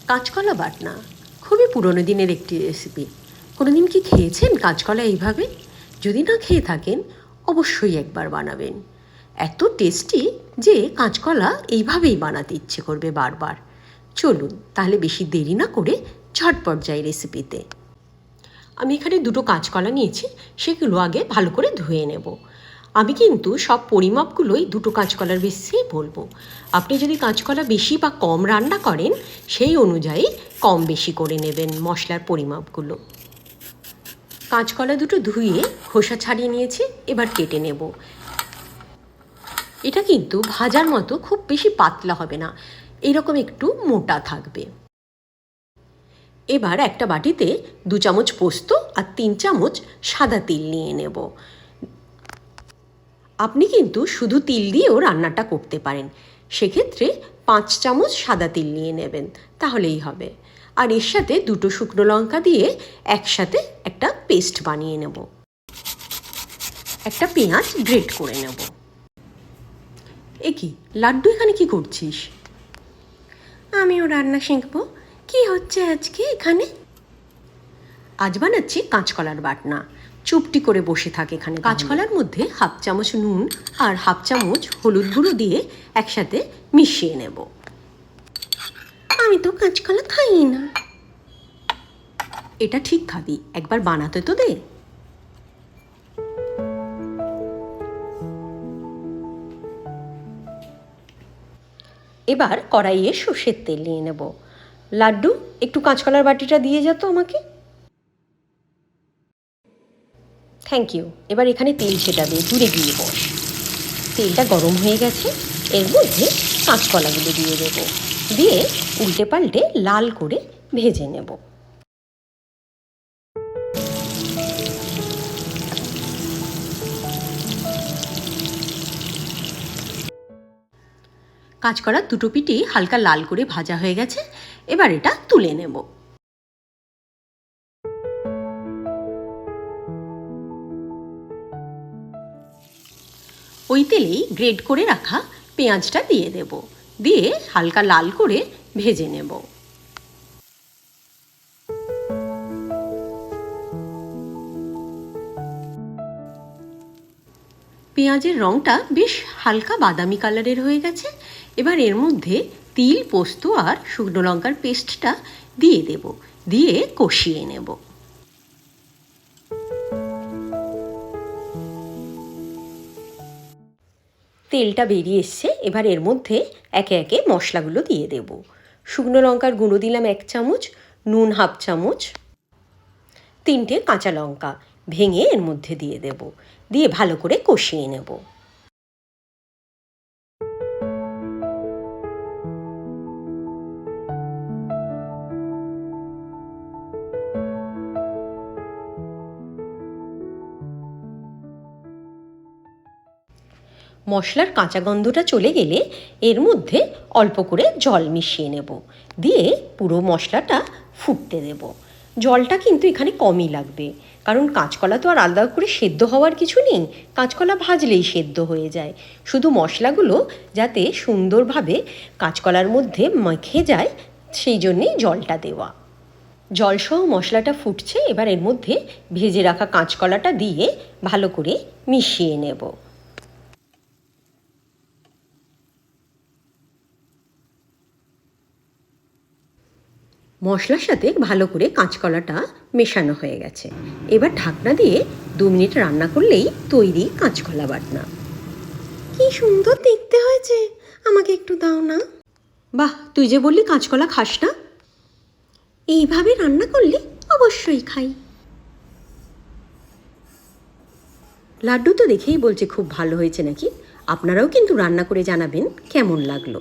কাঁচকলা বাটনা খুবই পুরনো দিনের একটি রেসিপি। কোনোদিন কি খেয়েছেন কাঁচকলা এইভাবে? যদি না খেয়ে থাকেন অবশ্যই একবার বানাবেন। এত টেস্টি যে কাঁচকলা এইভাবেই বানাতে ইচ্ছে করবে বারবার। চলুন তাহলে বেশি দেরি না করে ঝটপট যাই রেসিপিতে। আমি এখানে দুটো কাঁচকলা নিয়েছি, সেগুলো আগে ভালো করে ধুয়ে নেব। আমি কিন্তু সব পরিমাপগুলোই দুটো কাঁচকলার বেশিই বলবো। আপনি যদি কাঁচকলা বেশি বা কম রান্না করেন সেই অনুযায়ী কম বেশি করে নেবেন মশলার পরিমাপগুলো। কাঁচকলা দুটো ধুয়ে খোসা ছাড়িয়ে নিয়েছি, এবার কেটে নেব। এটা কিন্তু ভাজার মতো খুব বেশি পাতলা হবে না, এরকম একটু মোটা থাকবে। এবার একটা বাটিতে 2 চামচ পোস্ত আর 3 চামচ সাদা তিল নিয়ে নেব। আপনি কিন্তু শুধু তিল দিয়েও রান্নাটা করতে পারেন, সেক্ষেত্রে 5 চামচ সাদা তিল নিয়ে নেবেন, তাহলেই হবে। আর এর সাথে 2টো শুকনো লঙ্কা দিয়ে একসাথে একটা পেস্ট বানিয়ে নেব। একটা পেঁয়াজ গ্রেট করে নেব। এ কি লাড্ডু, এখানে কি করছিস? আমিও রান্না শিখবো। কি হচ্ছে আজকে এখানে? আজ বানাচ্ছি কাঁচকলার বাটনা। চুপটি করে বসে থাকে এখানে। কাঁচকলার মধ্যে 1/2 চামচ নুন আর 1/2 চামচ হলুদ গুঁড়ো দিয়ে একসাথে মিশিয়ে নেব। আমি তো কাঁচকলা খাই না। এটা ঠিক খাবি, একবার বানাতে তো দে। এবার কড়াইয়ে সর্ষের তেল নিয়ে নেব। লাড্ডু, একটু কাঁচকলার বাটিটা দিয়ে যা তো আমাকে। Thank you. এবার এখানে তেল ছেটাবে, দূরে গিয়ে বস। তেলটা গরম হয়ে গেছে, এর মধ্যে কাঁচকলাগুলো দিয়ে দেব, দিয়ে উল্টে পাল্টে লাল করে ভেজে নেব। কাঁচকলার দুটো পিঠই হালকা লাল করে ভাজা হয়ে গেছে, এবার এটা তুলে নেব। ওই তেলেই গ্রেট করে রাখা পেঁয়াজটা দিয়ে দেব, দিয়ে হালকা লাল করে ভেজে নেব। পেঁয়াজের রঙটা বেশ হালকা বাদামি কালারের হয়ে গেছে। এবার এর মধ্যে তিল, পোস্ত আর শুকনো লঙ্কার পেস্টটা দিয়ে দেব, দিয়ে কষিয়ে নেব। তেলটা বেরিয়ে এসছে, এবার এর মধ্যে একে একে মশলাগুলো দিয়ে দেব। শুকনো লঙ্কার গুঁড়ো দিলাম 1 চামচ, নুন 1/2 চামচ, 3টে কাঁচা লঙ্কা ভেঙে এর মধ্যে দিয়ে দেব, দিয়ে ভালো করে কষিয়ে নেব। মশলার কাঁচা গন্ধটা চলে গেলে এর মধ্যে অল্প করে জল মিশিয়ে নেব, দিয়ে পুরো মশলাটা ফুটতে দেব। জলটা কিন্তু এখানে কমই লাগবে, কারণ কাঁচকলা তো আর আলাদা করে সেদ্ধ হওয়ার কিছু নেই, কাঁচকলা ভাজলেই সেদ্ধ হয়ে যায়। শুধু মশলাগুলো যাতে সুন্দরভাবে কাঁচকলার মধ্যে মেখে যায় সেই জন্যেই জলটা দেওয়া। জলসহ মশলাটা ফুটছে, এবার এর মধ্যে ভেজে রাখা কাঁচকলাটা দিয়ে ভালো করে মিশিয়ে নেব। মশলার সাথে ভালো করে কাঁচকলাটা মেশানো হয়ে গেছে, এবার ঢাকনা দিয়ে 2 মিনিট রান্না করলেই তৈরি কাঁচকলা বাটনা। কি সুন্দর দেখতে হয়েছে, আমাকে একটু দাও না। বাহ, তুই যে বললি কাঁচকলা খাস না, এইভাবে রান্না করলে অবশ্যই খাই। লাড্ডু তো দেখেই বলছে খুব ভালো হয়েছে নাকি। আপনারাও কিন্তু রান্না করে জানাবেন কেমন লাগলো।